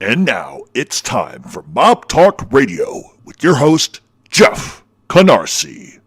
And now it's time for Mob Talk Radio with your host, Jeff Canarsie.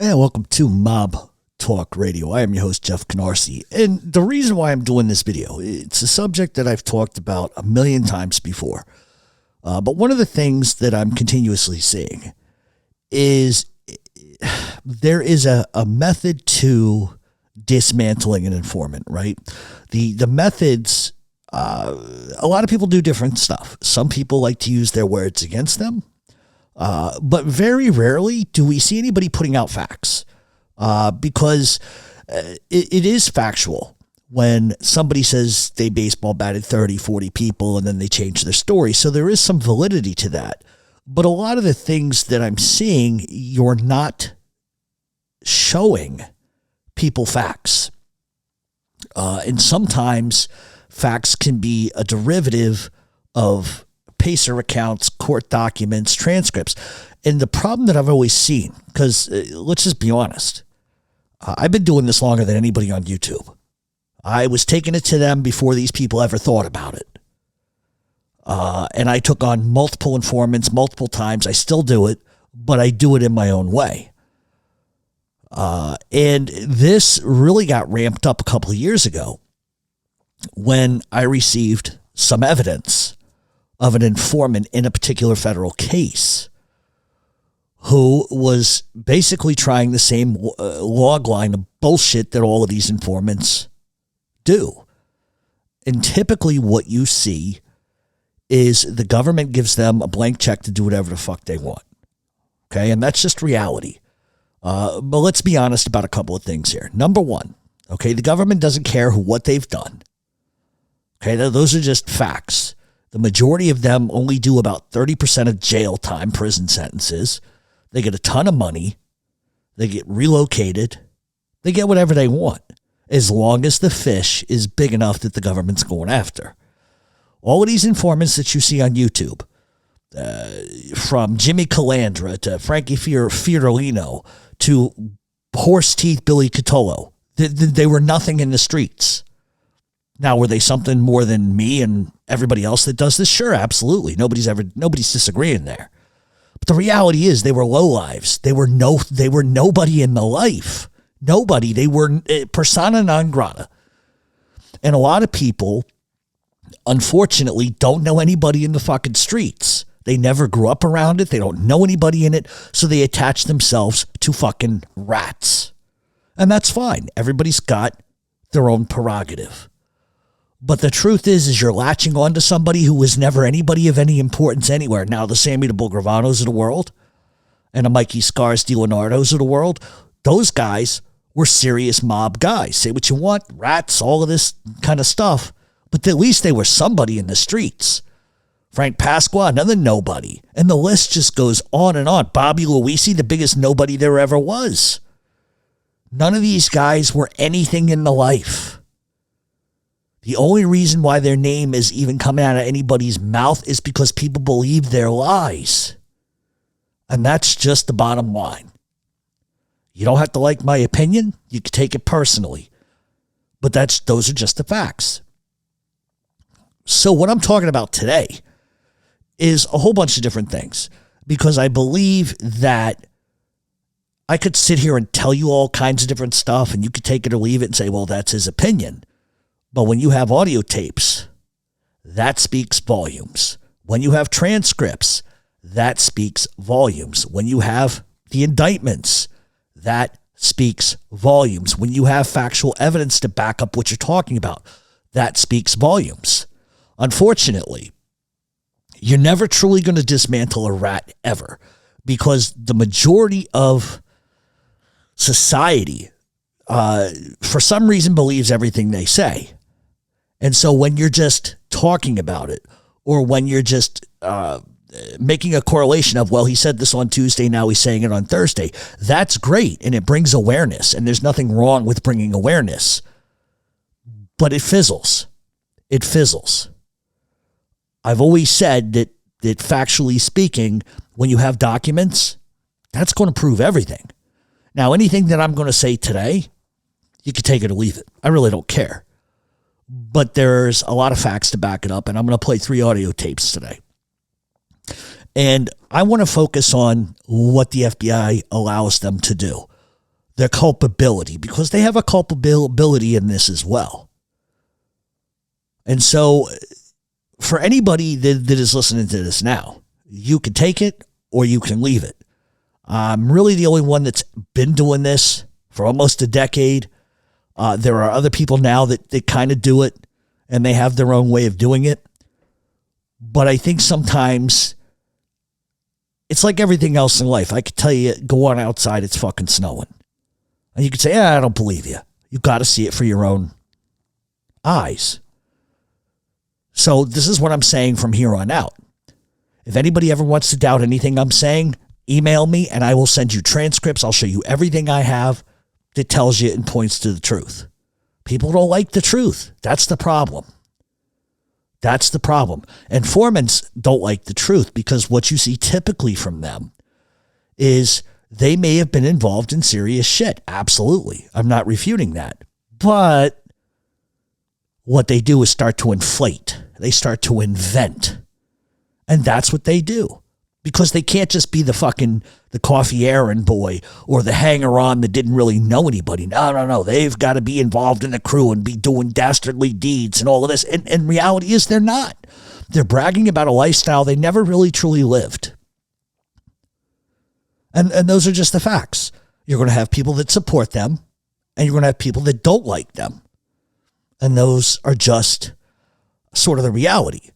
And welcome to Mob Talk Radio. I am your host, Jeff Canarsie. And the reason why I'm doing this video, it's a subject that I've talked about a million times before. But one of the things that I'm continuously seeing is there is a method to dismantling an informant, right? The methods, a lot of people do different stuff. Some people like to use their words against them. But very rarely do we see anybody putting out facts, because it is factual when somebody says they baseball batted 30, 40 people and then they change their story. So there is some validity to that. But a lot of the things that I'm seeing, you're not showing people facts. And sometimes facts can be a derivative of PACER accounts, court documents, transcripts. And the problem that I've always seen, because let's just be honest, I've been doing this longer than anybody on YouTube. I was taking it to them before these people ever thought about it. And I took on multiple informants multiple times. I still do it, but I do it in my own way. And this really got ramped up a couple of years ago when I received some evidence of an informant in a particular federal case who was basically trying the same log line of bullshit that all of these informants do. And typically what you see is the government gives them a blank check to do whatever the fuck they want. Okay, and that's just reality. But let's be honest about a couple of things here. Number one, okay, the government doesn't care what they've done. Okay, those are just facts. The majority of them only do about 30% of jail time, prison sentences. They get a ton of money. They get relocated. They get whatever they want, as long as the fish is big enough that the government's going after. All of these informants that you see on YouTube, from Jimmy Calandra to Frankie Fiorellino to Horse Teeth Billy Catolo, they were nothing in the streets. Now, were they something more than me and everybody else that does this? Sure, absolutely. Nobody's disagreeing there. But the reality is they were lowlives. They were nobody in the life. Nobody. They were persona non grata. And a lot of people, unfortunately, don't know anybody in the fucking streets. They never grew up around it. They don't know anybody in it. So they attach themselves to fucking rats. And that's fine. Everybody's got their own prerogative. But the truth is you're latching on to somebody who was never anybody of any importance anywhere. Now, the Sammy the Bull Gravanos of the world and the Mikey Scars DiLeonardos of the world, those guys were serious mob guys. Say what you want, rats, all of this kind of stuff. But at least they were somebody in the streets. Frank Pasqua, another nobody. And the list just goes on and on. Bobby Luisi, the biggest nobody there ever was. None of these guys were anything in the life. The only reason why their name is even coming out of anybody's mouth is because people believe their lies. And that's just the bottom line. You don't have to like my opinion. You can take it personally. But those are just the facts. So what I'm talking about today is a whole bunch of different things. Because I believe that I could sit here and tell you all kinds of different stuff and you could take it or leave it and say, well, that's his opinion. But when you have audio tapes, that speaks volumes. When you have transcripts, that speaks volumes. When you have the indictments, that speaks volumes. When you have factual evidence to back up what you're talking about, that speaks volumes. Unfortunately, You're never truly going to dismantle a rat ever, because the majority of society, for some reason, believes everything they say. And so when you're just talking about it, or when you're just making a correlation of, well, he said this on Tuesday, now he's saying it on Thursday, that's great, and it brings awareness, and there's nothing wrong with bringing awareness. But it fizzles. It fizzles. I've always said that factually speaking, when you have documents, that's going to prove everything. Now, anything that I'm going to say today, you can take it or leave it. I really don't care. But there's a lot of facts to back it up, and I'm going to play 3 audio tapes today. And I want to focus on what the FBI allows them to do, their culpability, because they have a culpability in this as well. And so for anybody that is listening to this now, you can take it or you can leave it. I'm really the only one that's been doing this for almost a decade. There are other people now that kind of do it, and they have their own way of doing it. But I think sometimes it's like everything else in life. I could tell you, go on outside, it's fucking snowing. And you could say, I don't believe you. You got to see it for your own eyes. So this is what I'm saying from here on out. If anybody ever wants to doubt anything I'm saying, email me and I will send you transcripts. I'll show you everything I have that tells you and points to the truth. People don't like the truth. That's the problem. That's the problem. Informants don't like the truth because what you see typically from them is they may have been involved in serious shit. Absolutely. I'm not refuting that. But what they do is start to inflate. They start to invent. And that's what they do. Because they can't just be the coffee errand boy or the hanger-on that didn't really know anybody. No. They've got to be involved in the crew and be doing dastardly deeds and all of this. And reality is they're not. They're bragging about a lifestyle they never really truly lived. And those are just the facts. You're going to have people that support them, and you're going to have people that don't like them. And those are just sort of the reality.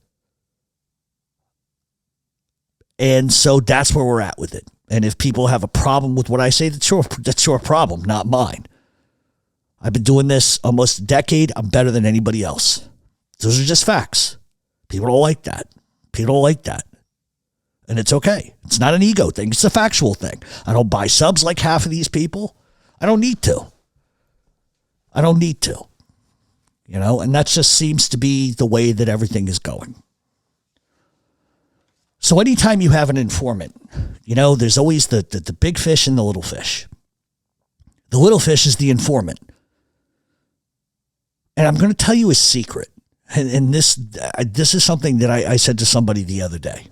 And so that's where we're at with it. And if people have a problem with what I say, that's your problem, not mine. I've been doing this almost a decade. I'm better than anybody else. Those are just facts. People don't like that. People don't like that. And it's okay. It's not an ego thing. It's a factual thing. I don't buy subs like half of these people. I don't need to. And that just seems to be the way that everything is going. So anytime you have an informant, there's always the big fish and the little fish. The little fish is the informant. And I'm going to tell you a secret. And this is something that I said to somebody the other day.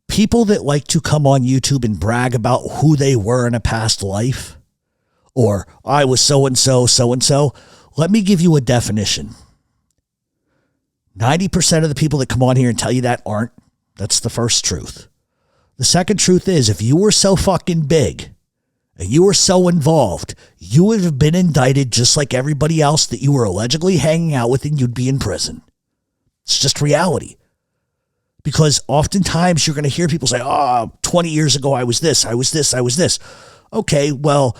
People that like to come on YouTube and brag about who they were in a past life, or I was so-and-so, so-and-so, let me give you a definition. 90% of the people that come on here and tell you that aren't. That's the first truth. The second truth is, if you were so fucking big and you were so involved, you would have been indicted just like everybody else that you were allegedly hanging out with, and you'd be in prison. It's just reality. Because oftentimes you're going to hear people say, 20 years ago I was this, I was this, I was this. Okay, well,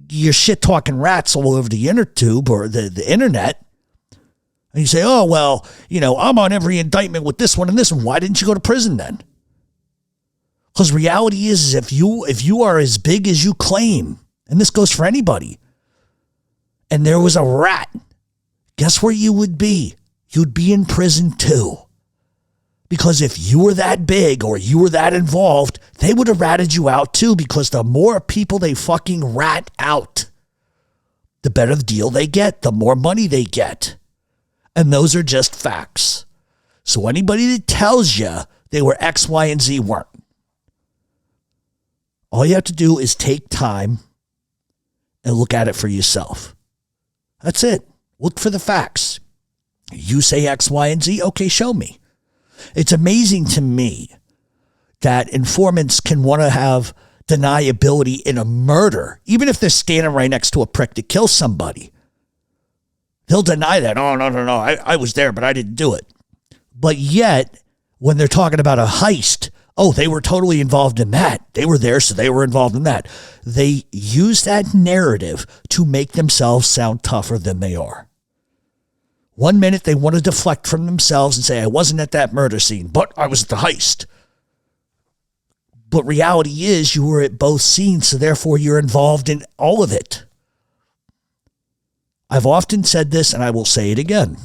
you're shit-talking rats all over the inner tube or the internet. And you say, I'm on every indictment with this one and this one. Why didn't you go to prison then? Because reality is if you are as big as you claim, and this goes for anybody, and there was a rat, guess where you would be? You'd be in prison too. Because if you were that big or you were that involved, they would have ratted you out too, because the more people they fucking rat out, the better the deal they get, the more money they get. And those are just facts. So anybody that tells you they were X, Y, and Z weren't. All you have to do is take time and look at it for yourself. That's it. Look for the facts. You say X, Y, and Z. Okay, show me. It's amazing to me that informants can want to have deniability in a murder, even if they're standing right next to a prick that kills somebody. They'll deny that. Oh, no. I was there, but I didn't do it. But yet, When they're talking about a heist, oh, they were totally involved in that. They were there, so they were involved in that. They use that narrative to make themselves sound tougher than they are. One minute they want to deflect from themselves and say, I wasn't at that murder scene, but I was at the heist. But reality is you were at both scenes, so therefore you're involved in all of it. I've often said this, and I will say it again.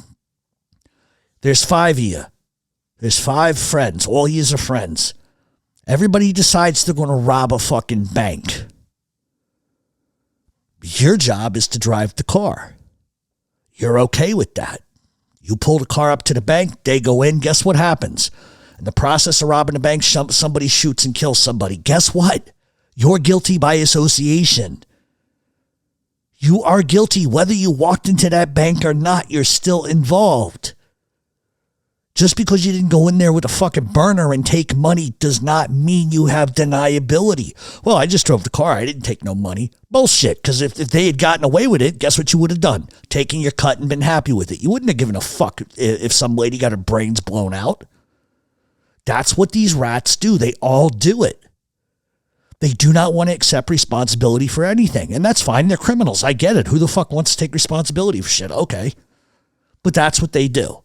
There's 5 of you. There's 5 friends. All yous are friends. Everybody decides they're going to rob a fucking bank. Your job is to drive the car. You're okay with that. You pull the car up to the bank, they go in, guess what happens? In the process of robbing the bank, somebody shoots and kills somebody. Guess what? You're guilty by association. You are guilty whether you walked into that bank or not. You're still involved. Just because you didn't go in there with a fucking burner and take money does not mean you have deniability. Well, I just drove the car. I didn't take no money. Bullshit. Because if they had gotten away with it, guess what you would have done? Taken your cut and been happy with it. You wouldn't have given a fuck if some lady got her brains blown out. That's what these rats do. They all do it. They do not want to accept responsibility for anything. And that's fine. They're criminals. I get it. Who the fuck wants to take responsibility for shit? Okay. But that's what they do.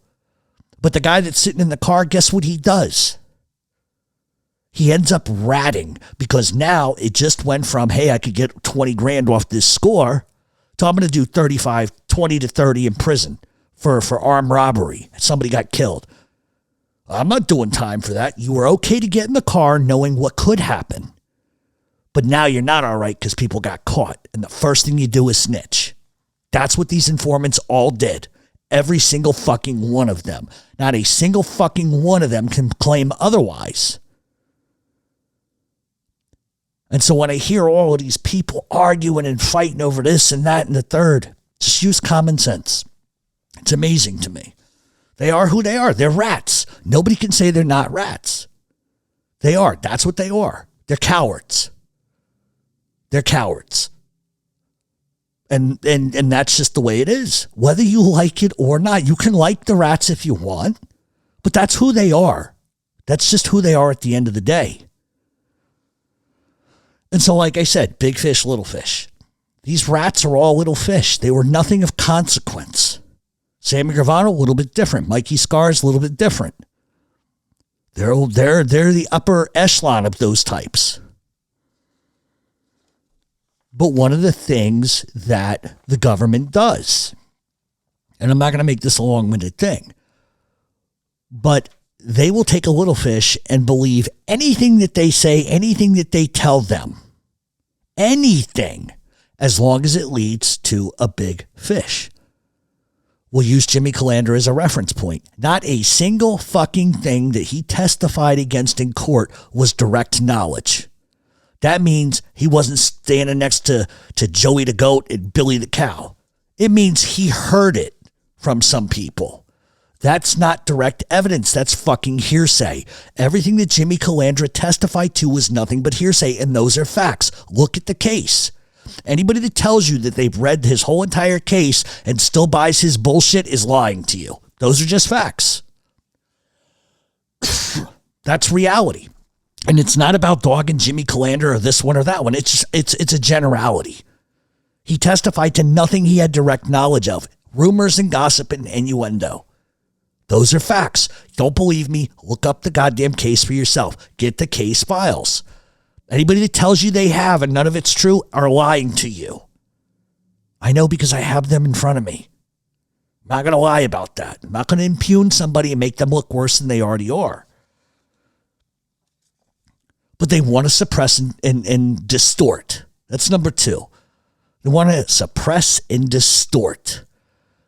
But the guy that's sitting in the car, guess what he does? He ends up ratting because now it just went from, hey, I could get 20 grand off this score to I'm going to do 20 to 30 in prison for armed robbery. Somebody got killed. I'm not doing time for that. You were okay to get in the car knowing what could happen. But now you're not all right because people got caught. And the first thing you do is snitch. That's what these informants all did. Every single fucking one of them. Not a single fucking one of them can claim otherwise. And so when I hear all of these people arguing and fighting over this and that and the third, just use common sense. It's amazing to me. They are who they are. They're rats. Nobody can say they're not rats. They are. That's what they are. They're cowards. They're cowards. And that's just the way it is. Whether you like it or not, you can like the rats if you want, but that's who they are. That's just who they are at the end of the day. And so, like I said, big fish, little fish. These rats are all little fish. They were nothing of consequence. Sammy Gravano, a little bit different. Mikey Scars, a little bit different. They're the upper echelon of those types. But one of the things that the government does, and I'm not going to make this a long-winded thing, but they will take a little fish and believe anything that they say, anything that they tell them, anything, as long as it leads to a big fish. We'll use Jimmy Calandra as a reference point. Not a single fucking thing that he testified against in court was direct knowledge. That means he wasn't standing next to Joey the Goat and Billy the Cow. It means he heard it from some people. That's not direct evidence. That's fucking hearsay. Everything that Jimmy Calandra testified to was nothing but hearsay, and those are facts. Look at the case. Anybody that tells you that they've read his whole entire case and still buys his bullshit is lying to you. Those are just facts. That's reality. And it's not about dogging Jimmy Calandra or this one or that one. It's a generality. He testified to nothing he had direct knowledge of. Rumors and gossip and innuendo. Those are facts. Don't believe me? Look up the goddamn case for yourself. Get the case files. Anybody that tells you they have and none of it's true are lying to you. I know because I have them in front of me. I'm not going to lie about that. I'm not going to impugn somebody and make them look worse than they already are. But they want to suppress and distort. That's number 2. They want to suppress and distort.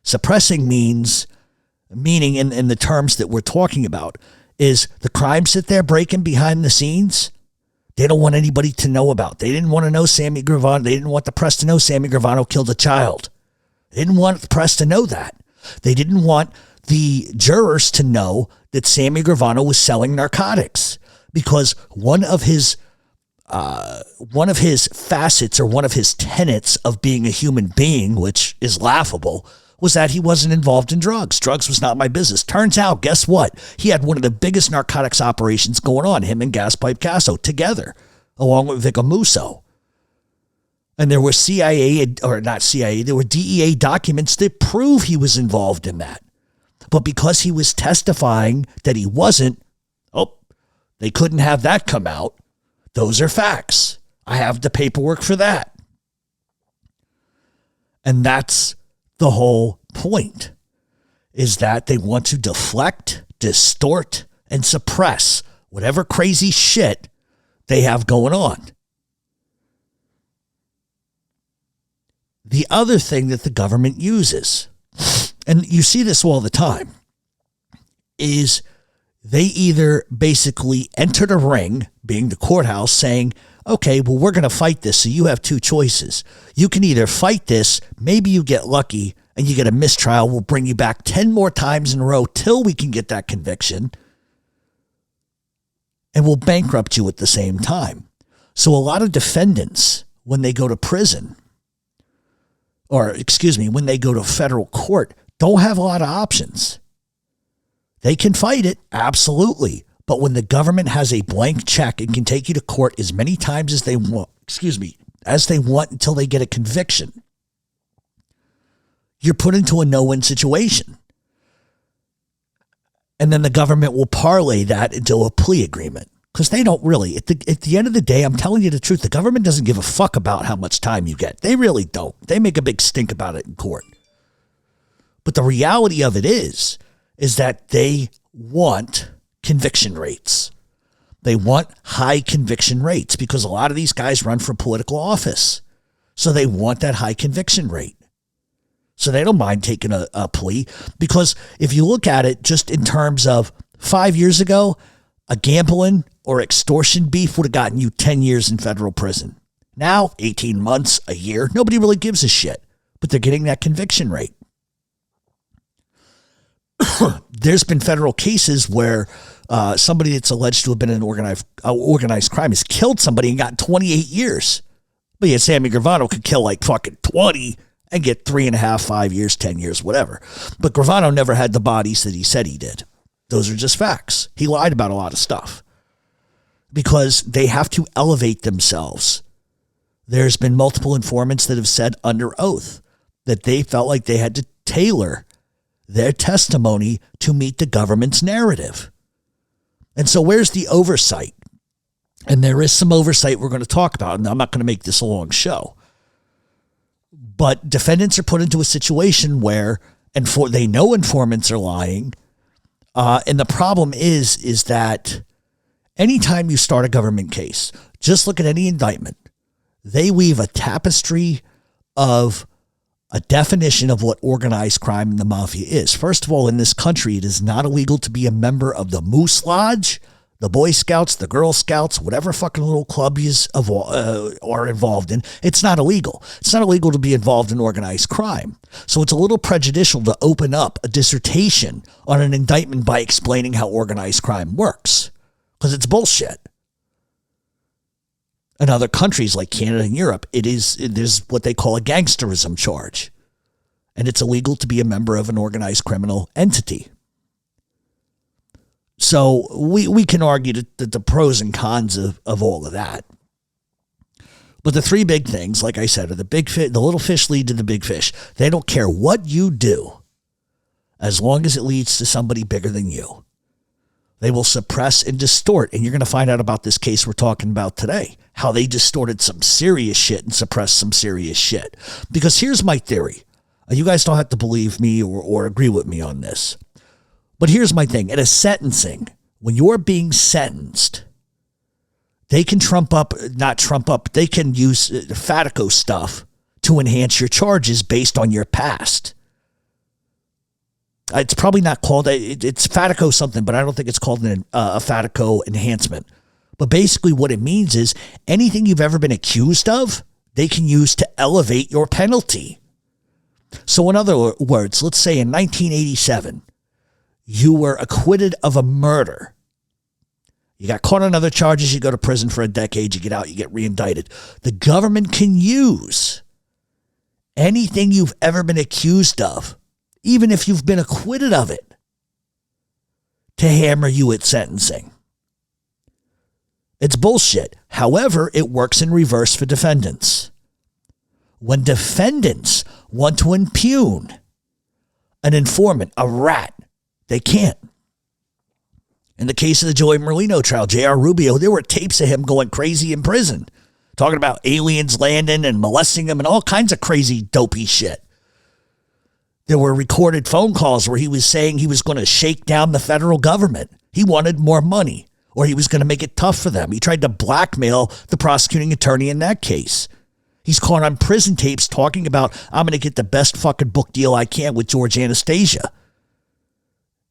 Suppressing meaning in the terms that we're talking about, is the crimes that they're breaking behind the scenes, they don't want anybody to know about. They didn't want to know Sammy Gravano. They didn't want the press to know Sammy Gravano killed a child. They didn't want the press to know that. They didn't want the jurors to know that Sammy Gravano was selling narcotics. Because one of his facets or one of his tenets of being a human being, which is laughable, was that he wasn't involved in drugs. Drugs was not my business. Turns out, guess what? He had one of the biggest narcotics operations going on, him and Gaspipe Casso together, along with Vic Amuso. And there were there were DEA documents that prove he was involved in that. But because he was testifying that he wasn't, they couldn't have that come out. Those are facts. I have the paperwork for that. And that's the whole point, is that they want to deflect, distort, and suppress whatever crazy shit they have going on. The other thing that the government uses, and you see this all the time, is they either basically enter the ring, being the courthouse, saying, okay, well, we're going to fight this, so you have two choices. You can either fight this, maybe you get lucky, and you get a mistrial. We'll bring you back 10 more times in a row till we can get that conviction, and we'll bankrupt you at the same time. So a lot of defendants, when they go to prison, when they go to federal court, don't have a lot of options. They can fight it, absolutely. But when the government has a blank check and can take you to court as many times as they want, until they get a conviction, you're put into a no-win situation. And then the government will parlay that into a plea agreement. Because they don't really, at the end of the day, I'm telling you the truth, the government doesn't give a fuck about how much time you get. They really don't. They make a big stink about it in court. But the reality of it is that they want conviction rates. They want high conviction rates because a lot of these guys run for political office. So they want that high conviction rate. So they don't mind taking a plea, because if you look at it just in terms of 5 years ago, a gambling or extortion beef would have gotten you 10 years in federal prison. Now, 18 months, a year, nobody really gives a shit, but they're getting that conviction rate. There's been federal cases where somebody that's alleged to have been in organized crime has killed somebody and got 28 years. But yet Sammy Gravano could kill like fucking 20 and get 3.5, 5 years, 10 years, whatever. But Gravano never had the bodies that he said he did. Those are just facts. He lied about a lot of stuff because they have to elevate themselves. There's been multiple informants that have said under oath that they felt like they had to tailor their testimony to meet the government's narrative. And so where's the oversight? And there is some oversight we're going to talk about, and I'm not going to make this a long show. But defendants are put into a situation where they know informants are lying. And the problem is that anytime you start a government case, just look at any indictment. They weave a tapestry of a definition of what organized crime and the mafia is. First of all, in this country, it is not illegal to be a member of the Moose Lodge, the Boy Scouts, the Girl Scouts, whatever fucking little club you are involved in. It's not illegal. It's not illegal to be involved in organized crime. So it's a little prejudicial to open up a dissertation on an indictment by explaining how organized crime works, because it's bullshit. In other countries like Canada and Europe, there's what they call a gangsterism charge. And it's illegal to be a member of an organized criminal entity. So we can argue the pros and cons of all of that. But the three big things, like I said, are the little fish lead to the big fish. They don't care what you do as long as it leads to somebody bigger than you. They will suppress and distort. And you're going to find out about this case we're talking about today, how they distorted some serious shit and suppressed some serious shit. Because here's my theory. You guys don't have to believe me or agree with me on this. But here's my thing. At a sentencing, when you're being sentenced, they can they can use Fatico stuff to enhance your charges based on your past. It's probably not called, it's Fatico something, but I don't think it's called a Fatico enhancement. But basically what it means is anything you've ever been accused of, they can use to elevate your penalty. So in other words, let's say in 1987, you were acquitted of a murder. You got caught on other charges, you go to prison for a decade, you get out, you get reindicted. The government can use anything you've ever been accused of even if you've been acquitted of it, to hammer you at sentencing. It's bullshit. However, it works in reverse for defendants. When defendants want to impugn an informant, a rat, they can't. In the case of the Joey Merlino trial, J.R. Rubio, there were tapes of him going crazy in prison, talking about aliens landing and molesting him and all kinds of crazy dopey shit. There were recorded phone calls where he was saying he was going to shake down the federal government. He wanted more money, or he was going to make it tough for them. He tried to blackmail the prosecuting attorney in that case. He's caught on prison tapes talking about, I'm going to get the best fucking book deal I can with George Anastasia.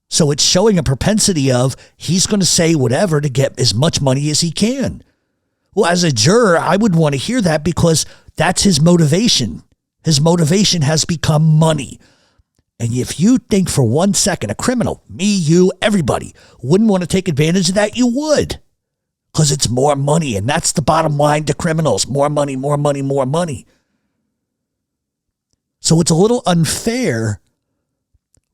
So it's showing a propensity of he's going to say whatever to get as much money as he can. Well, as a juror, I would want to hear that because that's his motivation. His motivation has become money. And if you think for 1 second a criminal, me, you, everybody, wouldn't want to take advantage of that, you would. Because it's more money, and that's the bottom line to criminals. More money, more money, more money. So it's a little unfair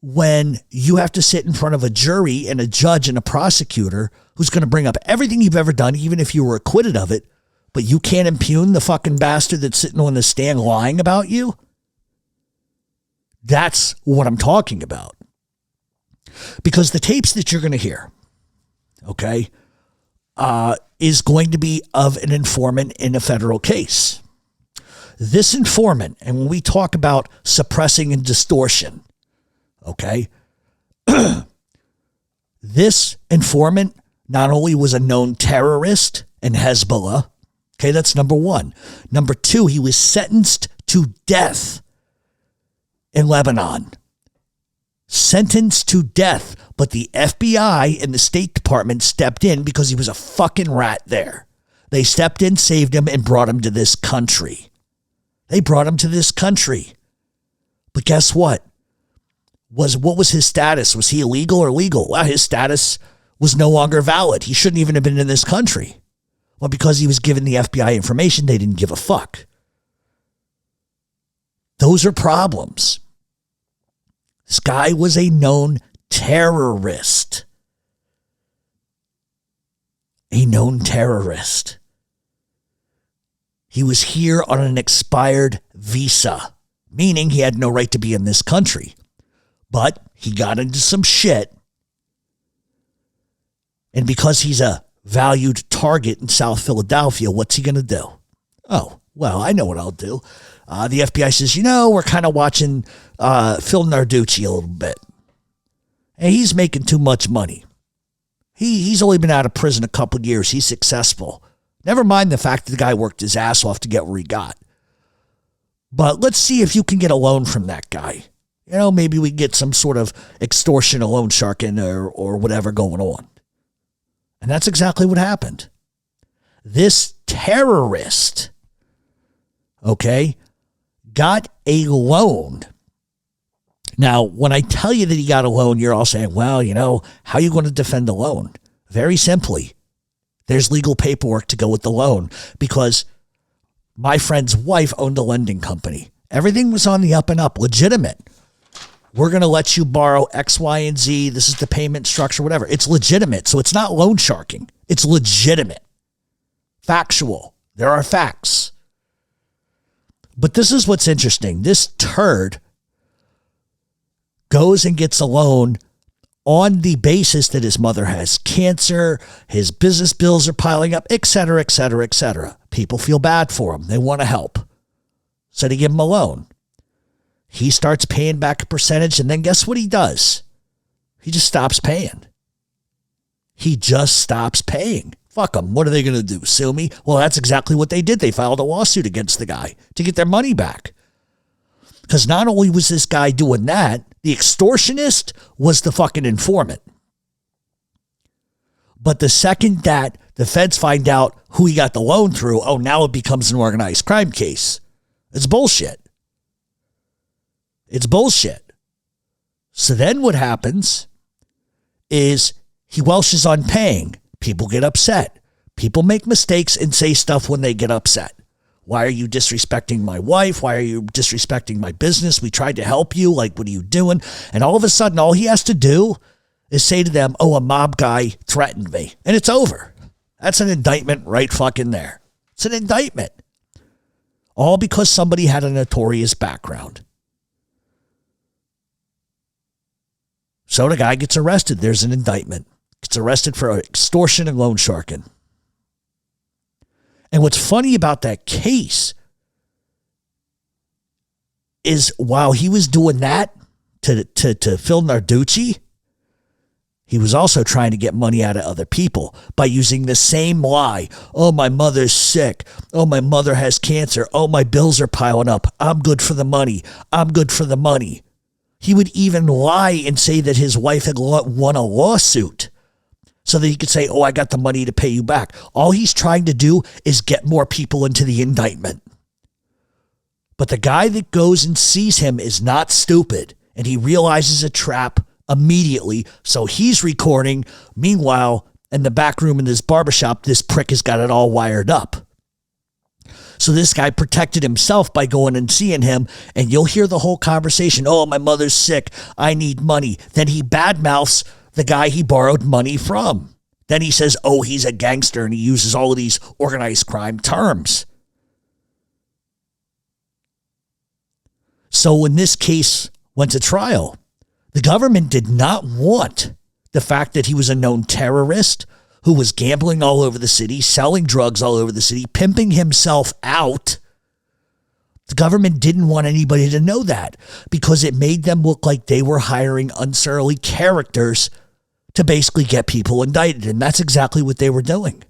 when you have to sit in front of a jury and a judge and a prosecutor who's going to bring up everything you've ever done, even if you were acquitted of it, but you can't impugn the fucking bastard that's sitting on the stand lying about you. That's what I'm talking about. Because the tapes that you're going to hear, okay, is going to be of an informant in a federal case. This informant, and when we talk about suppressing and distortion, okay, this informant not only was a known terrorist in Hezbollah, okay, that's number one. Number two, he was sentenced to death in Lebanon. Sentenced to death, but the FBI and the State Department stepped in because he was a fucking rat there. They stepped in, saved him, and brought him to this country. They brought him to this country. But guess what? What was his status? Was he illegal or legal? Well, his status was no longer valid. He shouldn't even have been in this country. Well, because he was given the FBI information, they didn't give a fuck. Those are problems. This guy was a known terrorist. A known terrorist. He was here on an expired visa, meaning he had no right to be in this country. But he got into some shit. And because he's a valued target in South Philadelphia, what's he going to do? Oh, well, I know what I'll do. The FBI says, we're kind of watching Phil Narducci a little bit. And he's making too much money. He's only been out of prison a couple of years. He's successful. Never mind the fact that the guy worked his ass off to get where he got. But let's see if you can get a loan from that guy. Maybe we get some sort of extortion, a loan sharking or whatever going on. And that's exactly what happened. This terrorist, okay, got a loan. Now, when I tell you that he got a loan, you're all saying, well, how are you going to defend a loan? Very simply, there's legal paperwork to go with the loan because my friend's wife owned a lending company. Everything was on the up and up, legitimate. We're going to let you borrow X, Y, and Z. This is the payment structure, whatever. It's legitimate. So it's not loan sharking. It's legitimate. Factual. There are facts. But this is what's interesting. This turd goes and gets a loan on the basis that his mother has cancer, his business bills are piling up, et cetera, et cetera, et cetera. People feel bad for him. They want to help. So they give him a loan. He starts paying back a percentage, and then guess what he does? He just stops paying. He just stops paying. Fuck them. What are they going to do? Sue me? Well, that's exactly what they did. They filed a lawsuit against the guy to get their money back. Because not only was this guy doing that, the extortionist was the fucking informant. But the second that the feds find out who he got the loan through, now it becomes an organized crime case. It's bullshit. It's bullshit. So then what happens is he welches on paying. People get upset. People make mistakes and say stuff when they get upset. Why are you disrespecting my wife? Why are you disrespecting my business? We tried to help you. Like, what are you doing? And all of a sudden, all he has to do is say to them, oh, a mob guy threatened me. And it's over. That's an indictment right fucking there. It's an indictment. All because somebody had a notorious background. So the guy gets arrested. There's an indictment. Gets arrested for extortion and loan sharking. And what's funny about that case is while he was doing that to Phil Narducci, he was also trying to get money out of other people by using the same lie. Oh, my mother's sick. Oh, my mother has cancer. Oh, my bills are piling up. I'm good for the money. I'm good for the money. He would even lie and say that his wife had won a lawsuit so that he could say, oh, I got the money to pay you back. All he's trying to do is get more people into the indictment. But the guy that goes and sees him is not stupid, and he realizes a trap immediately, so he's recording. Meanwhile, in the back room in this barbershop, this prick has got it all wired up. So this guy protected himself by going and seeing him, and you'll hear the whole conversation. Oh, my mother's sick. I need money. Then he badmouths the guy he borrowed money from. Then he says, oh, he's a gangster, and he uses all of these organized crime terms. So when this case went to trial, the government did not want the fact that he was a known terrorist who was gambling all over the city, selling drugs all over the city, pimping himself out. The government didn't want anybody to know that because it made them look like they were hiring unsurly characters to basically get people indicted. And that's exactly what they were doing.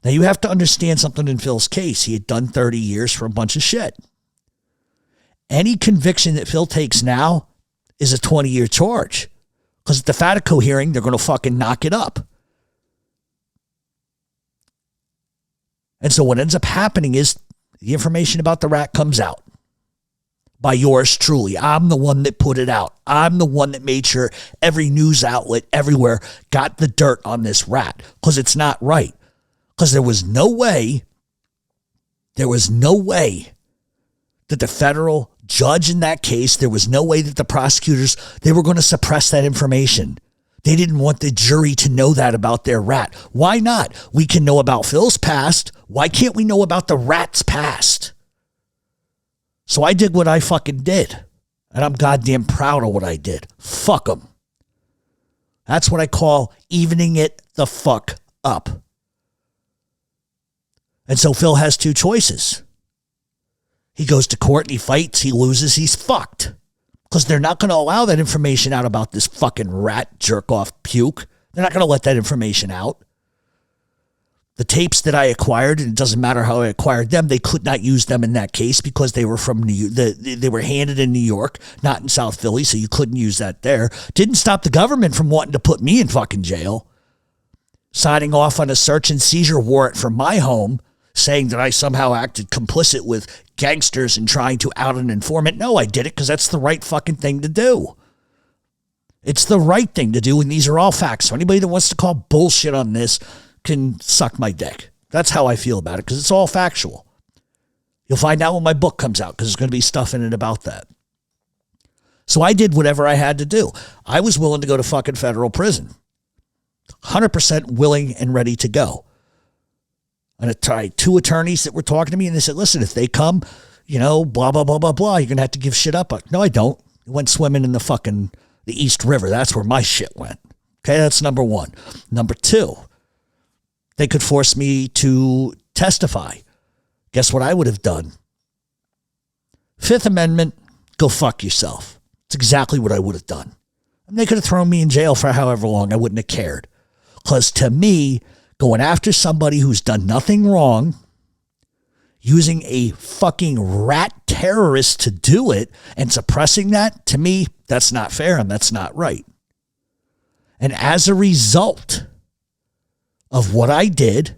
Now, you have to understand something in Phil's case. He had done 30 years for a bunch of shit. Any conviction that Phil takes now is a 20-year charge. Because at the Fatico hearing, they're going to fucking knock it up. And so what ends up happening is the information about the rat comes out by yours truly. I'm the one that put it out. I'm the one that made sure every news outlet everywhere got the dirt on this rat. Because it's not right. Because there was no way that the federal judge in that case, there was no way that the prosecutors, they were going to suppress that information. They didn't want the jury to know that about their rat. Why not? We can know about Phil's past. Why can't we know about the rat's past? So I did what I fucking did. And I'm goddamn proud of what I did. Fuck them. That's what I call evening it the fuck up. And so Phil has two choices. He goes to court and he fights, he loses, he's fucked. Because they're not going to allow that information out about this fucking rat jerk-off puke. They're not going to let that information out. The tapes that I acquired, and it doesn't matter how I acquired them, they could not use them in that case because they were from they were handed in New York, not in South Philly, so you couldn't use that there. Didn't stop the government from wanting to put me in fucking jail. Signing off on a search and seizure warrant for my home, saying that I somehow acted complicit with gangsters and trying to out an informant. No, I did it because that's the right fucking thing to do. It's the right thing to do, and these are all facts. So anybody that wants to call bullshit on this can suck my dick. That's how I feel about it, because it's all factual. You'll find out when my book comes out, because there's going to be stuff in it about that. So I did whatever I had to do. I was willing to go to fucking federal prison. 100% willing and ready to go. And I tried two attorneys that were talking to me, and they said, listen, if they come, blah, blah, blah, blah, blah, you're going to have to give shit up. No, I don't. I went swimming in the East River. That's where my shit went. Okay, that's number one. Number two, they could force me to testify. Guess what I would have done? Fifth Amendment, go fuck yourself. It's exactly what I would have done. And they could have thrown me in jail for however long. I wouldn't have cared. Because to me, going after somebody who's done nothing wrong, using a fucking rat terrorist to do it and suppressing that, to me, that's not fair and that's not right. And as a result of what I did,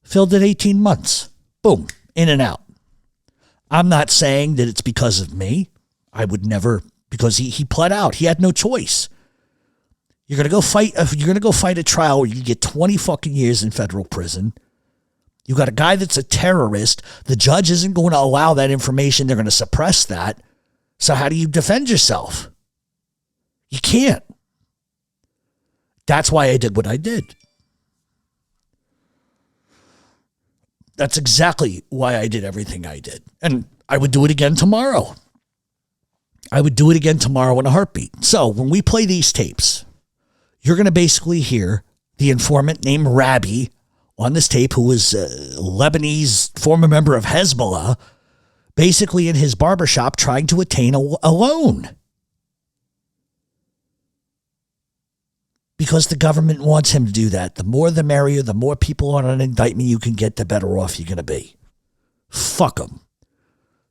Phil did 18 months. Boom, in and out. I'm not saying that it's because of me. I would never, because he pled out. He had no choice. You're going to go fight a trial where you get 20 fucking years in federal prison. You got a guy that's a terrorist. The judge isn't going to allow that information. They're going to suppress that. So how do you defend yourself? You can't. That's why I did what I did. That's exactly why I did everything I did. And I would do it again tomorrow. I would do it again tomorrow in a heartbeat. So when we play these tapes, you're going to basically hear the informant named Rabbi on this tape, who was a Lebanese former member of Hezbollah, basically in his barbershop trying to attain a loan. Because the government wants him to do that. The more the merrier, the more people on an indictment you can get, the better off you're going to be. Fuck them.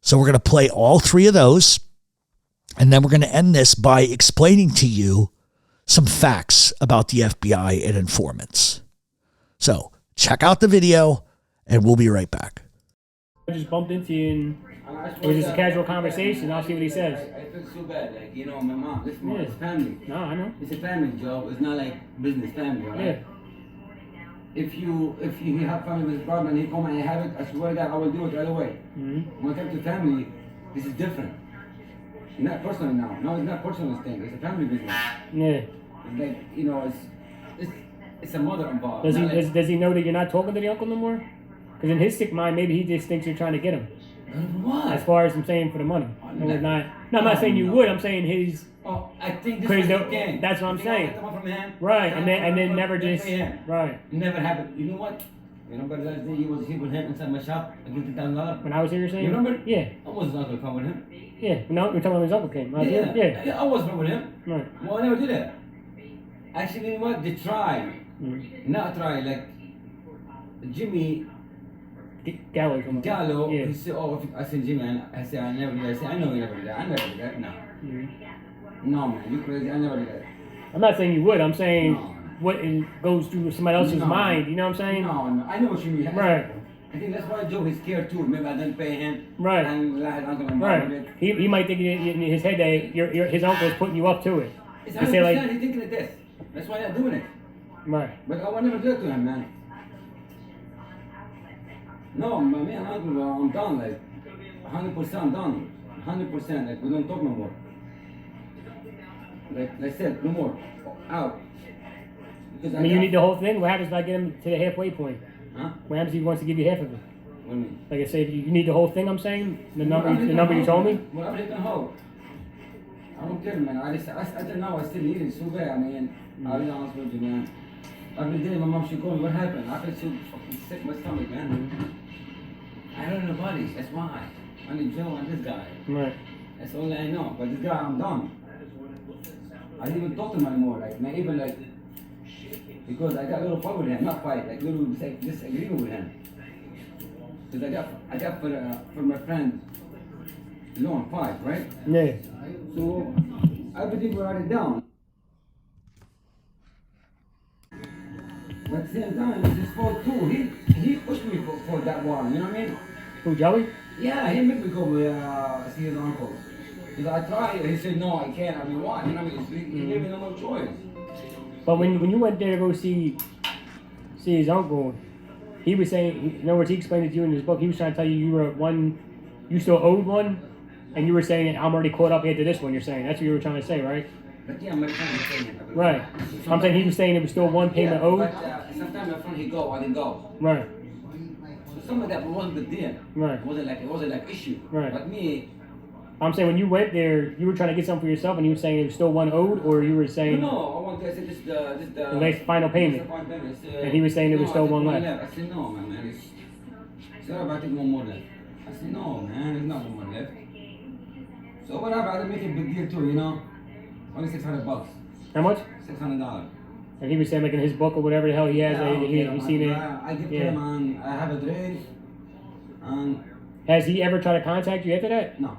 So we're going to play all three of those. And then we're going to end this by explaining to you some facts about the FBI and informants. So check out the video and we'll be right back. I just bumped into you and it was just a casual conversation. I'll see what he says. I feel so bad, like, you know, my mom, it's family. No, I know. It's a family job, it's not like business family, right? Yeah. If you have family with a problem and he come and have it, I swear to God, I will do it right away. Mm-hmm. When it comes to family, this is different. Not personal now. No, it's not personal thing. It's a family business. Yeah. It's like, you know, it's a mother involved. Does he know that you're not talking to the uncle no more? Because in his sick mind, maybe he just thinks you're trying to get him. What? As far as I'm saying for the money. No, we're not. No, I'm not saying you would. I'm saying his. Oh, I think this is again. That's what I'm saying. From him, right, and then never just. Right. Never happened. You know what? You remember that day he was here with him inside my shop? I gave $10,000. When I was here, you're saying? You remember? Yeah. I wasn't going to come with him. Yeah. No, you're talking about his uncle came. I was here. Yeah. I wasn't with him. Right. Well, I never did that. Actually, you know what? They tried. Mm-hmm. Not try. Like, Jimmy Gallo, yeah. he said, oh, I said, Jimmy, I said, I never did that. I said, I know you never did that. I never did that. No. Mm-hmm. No, man, you crazy. I never did that. I'm not saying you would. I'm saying No. what goes through somebody else's mind. You know what I'm saying? No, I know what you mean. Right. I think that's why Joe is scared too. Maybe I didn't pay him. Right. And Right. He might think in his head that his uncle is putting you up to it. It's You say 100% like, he's thinking of this. That's why I'm doing it. right. But I will never do it to him, man. No, man, I'm done. Like 100% done. 100%. Like we don't talk no more. Like I said, no more. Out. Because I mean, you need the whole thing. What happens if I get him to the halfway point? Huh? What happens if he wants to give you half of it? What do you mean? Like I say, you need the whole thing. I'm saying the number you told me. Whatever they can hold. I don't care, man. I don't know. I still need it so bad. I mean, I'll be honest with you, man. Every day my mom, she called me, what happened? I feel so fucking sick in my stomach, man. I don't know nobody. That's why. I need Joe and this guy. Right. That's all I know. But this guy, I'm done. I didn't even talk to him anymore. Like, not even like, because I got a little fight with him. Not fight, like little disagreement with him. Because I got for my friend, loan 5, right? Yeah. So everything we write it down. But at the same time, it's his fault too. He pushed me for that one, you know what I mean? Who, Joey? Yeah, he made me go see his uncle. Because I tried, he said, no, I can't. I mean, why? You know what I mean? He gave me no choice. But when you went there to go see his uncle, he was saying, in other words, he explained it to you in his book, he was trying to tell you you still owed one, and you were saying, I'm already caught up into this one, you're saying. That's what you were trying to say, right? But yeah, my friend was saying it. Right. I'm saying he was saying there was still one payment owed. But sometimes my friend, he go, I didn't go. Right. So some of that wasn't the deal. Right. It wasn't like issue. Right. But me, I'm saying when you went there, you were trying to get something for yourself, and you were saying there was still one owed, or you were saying no, I want to say this the last final payment. And he was saying there was still one left. I said no, man. Sorry about taking one more left. I said no, man. There's not one more left. So whatever, I didn't make a big deal too, you know. Only $600. How much? $600. And he was saying like in his book or whatever the hell he has, he's seen it. I give him and I have a drink. And has he ever tried to contact you after that? no.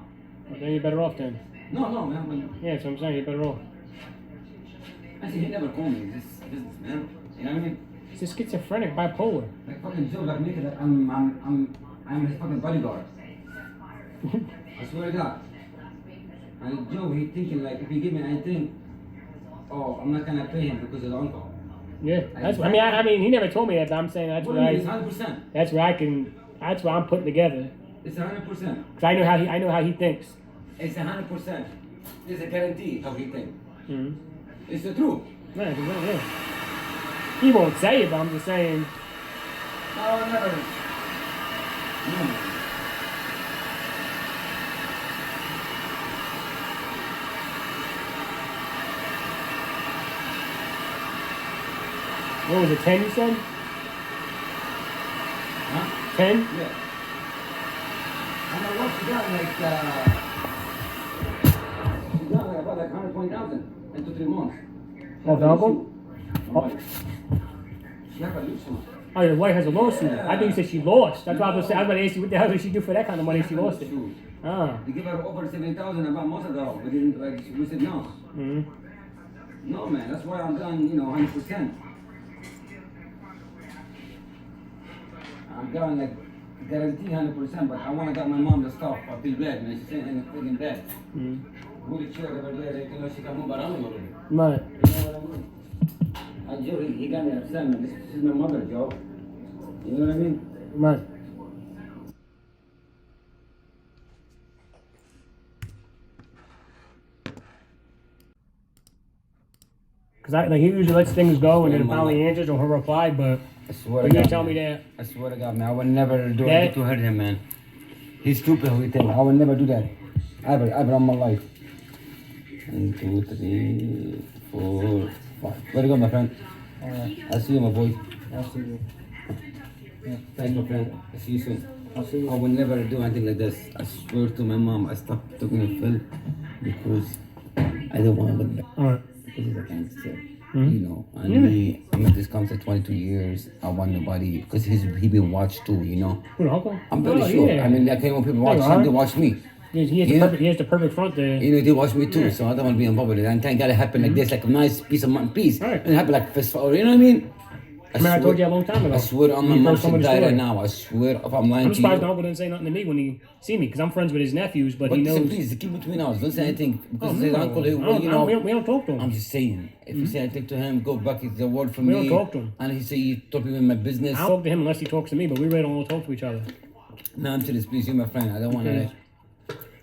Well, then you're better off then. No, man. Yeah, that's what I'm saying. You're better off. I see, he never called me. This business, man. You know what I mean? He's just schizophrenic, bipolar. Like fucking Joe, like making like I'm his fucking bodyguard. I swear to God. And Joe, he thinking like if he give me anything, oh, I'm not gonna pay him because of the uncle. Yeah, that's. I mean, he never told me that, but I'm saying that's What what do you mean? It's 100%. That's where I can. That's what I'm putting together. It's 100%. Cause I know how he thinks. It's 100%. It's a guarantee how he thinks. Mm-hmm. It's the truth. Yeah. He won't say it, but I'm just saying. No, never. No. What was it, 10 you said? Huh? 10? Yeah. And I worked together like about like 120,000 in 2-3 months. Oh, the uncle? Oh. She have a lawsuit. Oh, your wife has a lawsuit. Yeah. I think you said she lost. That's why I was about to ask you, what the hell did she do for that kind of money if she lost it? Ah. They give her over 70,000 about months ago. We said no. Mm-hmm. No, man. That's why I'm done, 100%. I'm done, like, guarantee 100%, but I want to get my mom the stuff. I feel bad, man. She's in a freaking bed. Mm-hmm. Who the chair over there, she can move around a little bit. Right. You know what I mean? And Joe, he got me upset, man. This is my mother, Joe. You know what I mean? Right. Because he usually lets things go and then finally answers or he'll reply, but I swear you're to going to God, tell me man. that. I swear to God, man. I would never do anything to hurt him, man. He's stupid who he thinks. I would never do that. Ever on my life. 1, 2, 3, 4, 5. Where you go, my friend? I'll see you, my boy. I'll see you. Yeah. Thanks, my friend. I'll see you soon. I'll see you. I would never do anything like this. I swear to my mom, I stopped talking to Phil because I don't want to look back. Alright. Because he's a gangster. And me, I'm in this country 22 years. I want nobody, because he been watched too, Who, the uncle? I'm pretty sure. Yeah. I mean, like when people watch him, they watch me. He has the perfect front there. They watch me too, so I don't want to be involved with it. And thank God it happened like this, like a nice piece of peace. Right. And it happened like fist, you know what I mean? I told you a long time ago. I swear on my When you mom first told me should the die story. right now. I swear if I'm lying I'm to surprised the you. uncle didn't say nothing to me when he see me, because I'm friends with his nephews, but he listen, knows. please, keep between us. Don't say anything. Because Oh, his no. uncle, We don't talk to him. I'm just saying. If you say anything to him, go back. It's a word from We me. don't talk to him. And he say you talk to him in my business. I don't talk to him unless he talks to me, but we really don't all talk to each other. No, I'm serious. Please, you're my friend. I don't want to.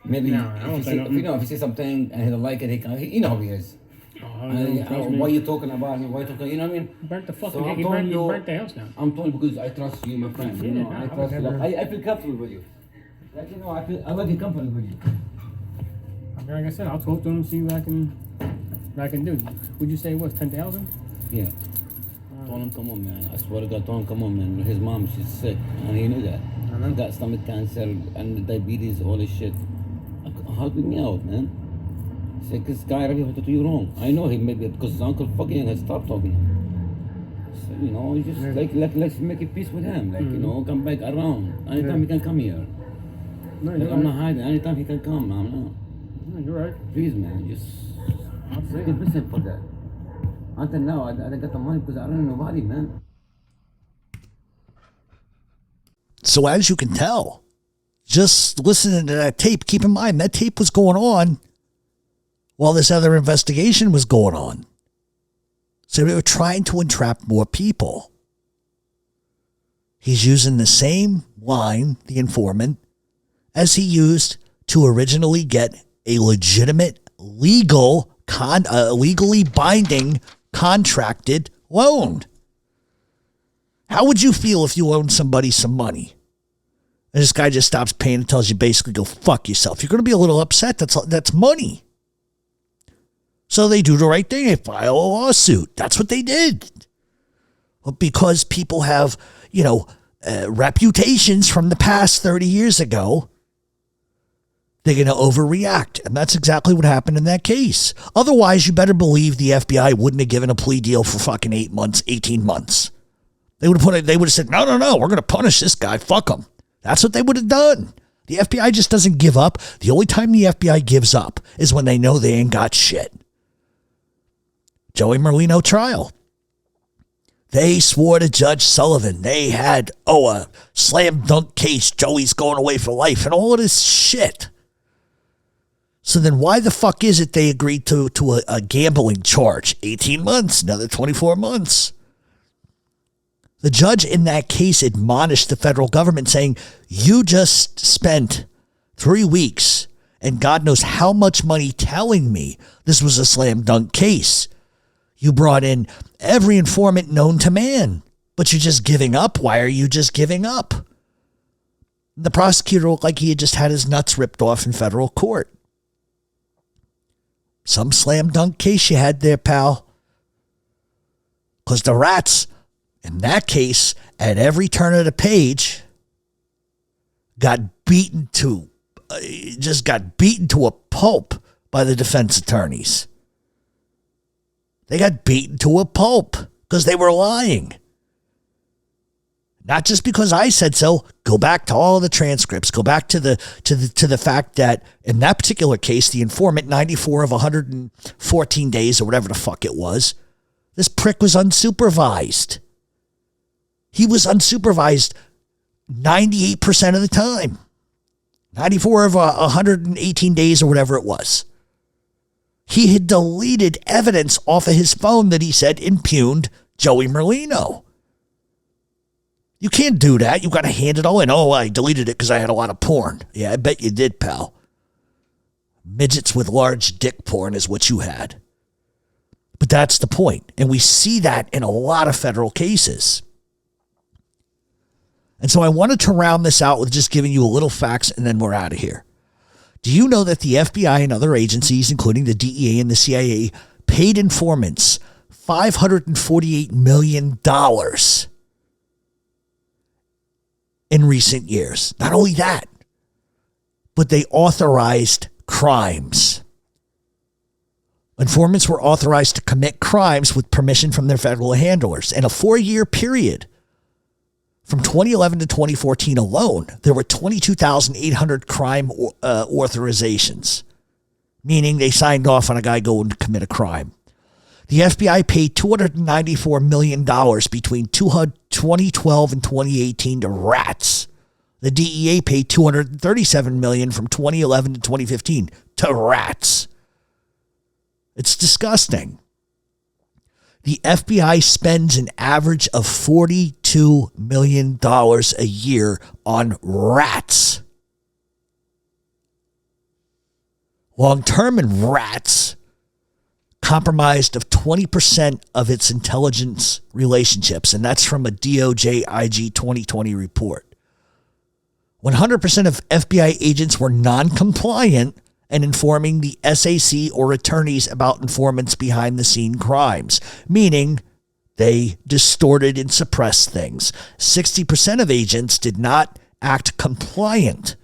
Maybe No, I don't if say nothing. you say something and he don't like it, you know how he is. Why you talking about me? Why you talking? You know what I mean? Burnt the fucking So I'm he telling you, burnt the house down. I'm telling you because I trust you, my friend. Yeah, I trust you. I feel comfortable with you. Like I like your company with you. Like I said, I'll talk to him and see what I can do. Would you say it was 10,000? Yeah. Told him, come on, man. I swear to God, told him, come on, man. His mom, she's sick, and he knew that. He got stomach cancer and diabetes, all this shit. Helping me out, man. He said, this guy already did you wrong. I know he maybe because his uncle fucking had stopped talking to him. So, you just let's make a peace with him. Like, come back around. Anytime he can come here. No, Like, I'm not hiding. Anytime he can come, I'm not. No, you're right. Please, man, just freaking listen for that. Until now, I didn't get the money because I don't know nobody, man. So as you can tell, just listening to that tape, keep in mind that tape was going on while this other investigation was going on. So they were trying to entrap more people. He's using the same line, the informant, as he used to originally get a legitimate, legally binding, contracted loan. How would you feel if you loaned somebody some money? And this guy just stops paying and tells you basically go fuck yourself. You're going to be a little upset. That's money. So they do the right thing. They file a lawsuit. That's what they did. But because people have, reputations from the past 30 years ago, they're going to overreact. And that's exactly what happened in that case. Otherwise, you better believe the FBI wouldn't have given a plea deal for fucking 8 months, 18 months. They would have said, no, we're going to punish this guy. Fuck him. That's what they would have done. The FBI just doesn't give up. The only time the FBI gives up is when they know they ain't got shit. Joey Merlino trial. They swore to Judge Sullivan. They had, a slam dunk case. Joey's going away for life and all of this shit. So then why the fuck is it they agreed to a gambling charge? 18 months, another 24 months. The judge in that case admonished the federal government saying, you just spent 3 weeks and God knows how much money telling me this was a slam dunk case. You brought in every informant known to man, but you're just giving up. Why are you just giving up? The prosecutor looked like he had just had his nuts ripped off in federal court. Some slam dunk case you had there, pal. Because the rats, in that case, at every turn of the page, got beaten to a pulp by the defense attorneys. They got beaten to a pulp because they were lying. Not just because I said so. Go back to all the transcripts. Go back to the fact that in that particular case, the informant, 94 of 114 days or whatever the fuck it was, this prick was unsupervised. He was unsupervised 98% of the time. 94 of 118 days or whatever it was. He had deleted evidence off of his phone that he said impugned Joey Merlino. You can't do that. You got to hand it all in. Oh, I deleted it because I had a lot of porn. Yeah, I bet you did, pal. Midgets with large dick porn is what you had. But that's the point. And we see that in a lot of federal cases. And so I wanted to round this out with just giving you a little facts and then we're out of here. Do you know that the FBI and other agencies, including the DEA and the CIA, paid informants $548 million in recent years? Not only that, but they authorized crimes. Informants were authorized to commit crimes with permission from their federal handlers. In a 4-year period, from 2011 to 2014 alone, there were 22,800 crime authorizations, meaning they signed off on a guy going to commit a crime. The FBI paid $294 million between 2012 and 2018 to rats. The DEA paid $237 million from 2011 to 2015 to rats. It's disgusting. The FBI spends an average of $42 million a year on rats. Long-term and rats compromised of 20% of its intelligence relationships, and that's from a DOJ IG 2020 report. 100% of FBI agents were non-compliant and informing the SAC or attorneys about informants behind the scene crimes, meaning they distorted and suppressed things. 60% of agents did not act compliant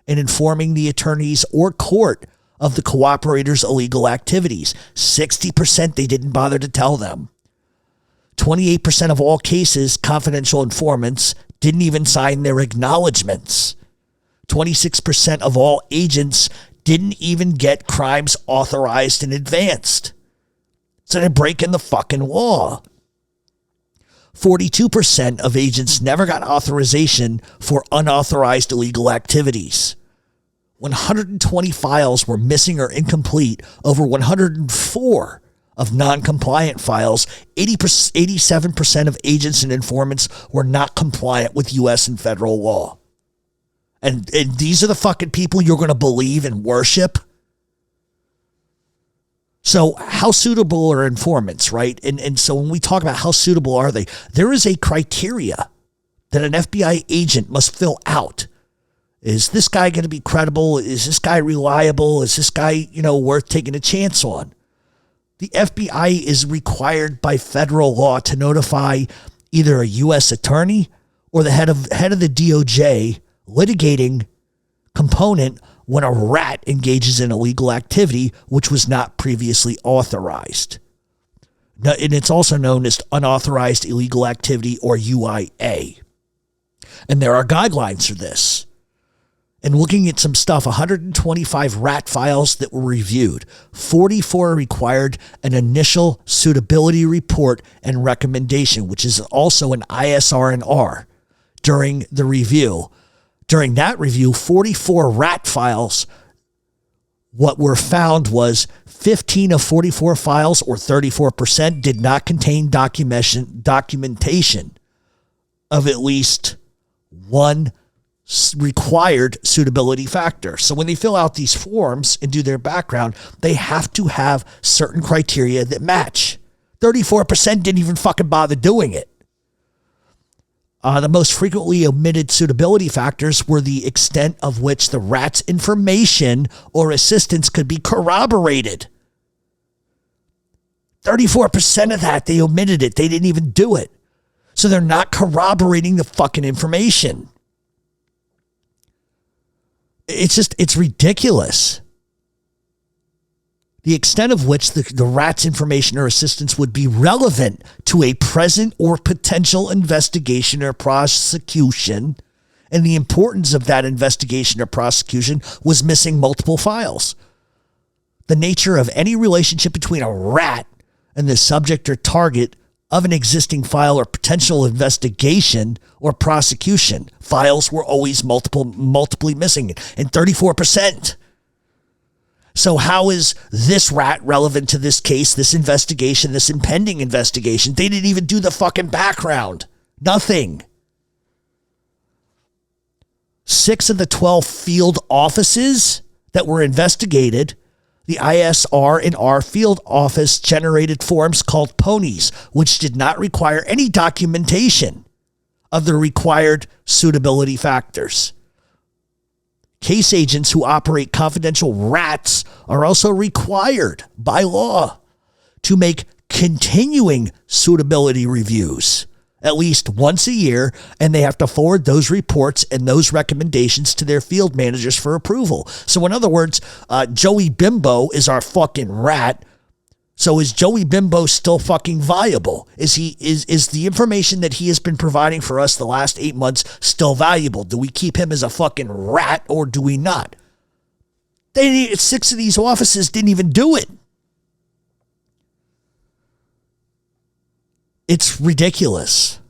in informing the attorneys or court of the cooperators' illegal activities. 60% they didn't bother to tell them. 28% of all cases, confidential informants didn't even sign their acknowledgments. 26% of all agents didn't even get crimes authorized and advanced. So they're breaking the fucking law. 42% of agents never got authorization for unauthorized illegal activities. 120 files were missing or incomplete over 104 of non-compliant files. 87% of agents and informants were not compliant with U.S. and federal law. And these are the fucking people you're going to believe and worship? So how suitable are informants, right? And so when we talk about how suitable are they, there is a criteria that an FBI agent must fill out. Is this guy going to be credible? Is this guy reliable? Is this guy, worth taking a chance on? The FBI is required by federal law to notify either a U.S. attorney or the head of the DOJ litigating component when a rat engages in illegal activity which was not previously authorized. Now, and it's also known as unauthorized illegal activity, or UIA. And there are guidelines for this. And looking at some stuff, 125 rat files that were reviewed, 44 required an initial suitability report and recommendation, which is also an ISR&R during the review. During that review, 44 rat files, what were found was 15 of 44 files, or 34%, did not contain documentation of at least one required suitability factor. So when they fill out these forms and do their background, they have to have certain criteria that match. 34% didn't even fucking bother doing it. The most frequently omitted suitability factors were the extent of which the rat's information or assistance could be corroborated. 34% of that, they omitted it. They didn't even do it. So they're not corroborating the fucking information. It's ridiculous. The extent of which the rat's information or assistance would be relevant to a present or potential investigation or prosecution, and the importance of that investigation or prosecution was missing multiple files. The nature of any relationship between a rat and the subject or target of an existing file or potential investigation or prosecution. Files were always multiply missing, and 34%. So how is this rat relevant to this case, this investigation, this impending investigation? They didn't even do the fucking background. Nothing. 6 of the 12 field offices that were investigated, the ISR and R field office generated forms called ponies, which did not require any documentation of the required suitability factors. Case agents who operate confidential rats are also required by law to make continuing suitability reviews at least once a year, and they have to forward those reports and those recommendations to their field managers for approval. So in other words, Joey Bimbo is our fucking rat. So is Joey Bimbo still fucking viable? Is the information that he has been providing for us the last 8 months still valuable? Do we keep him as a fucking rat or do we not? 6 of these offices didn't even do it. It's ridiculous.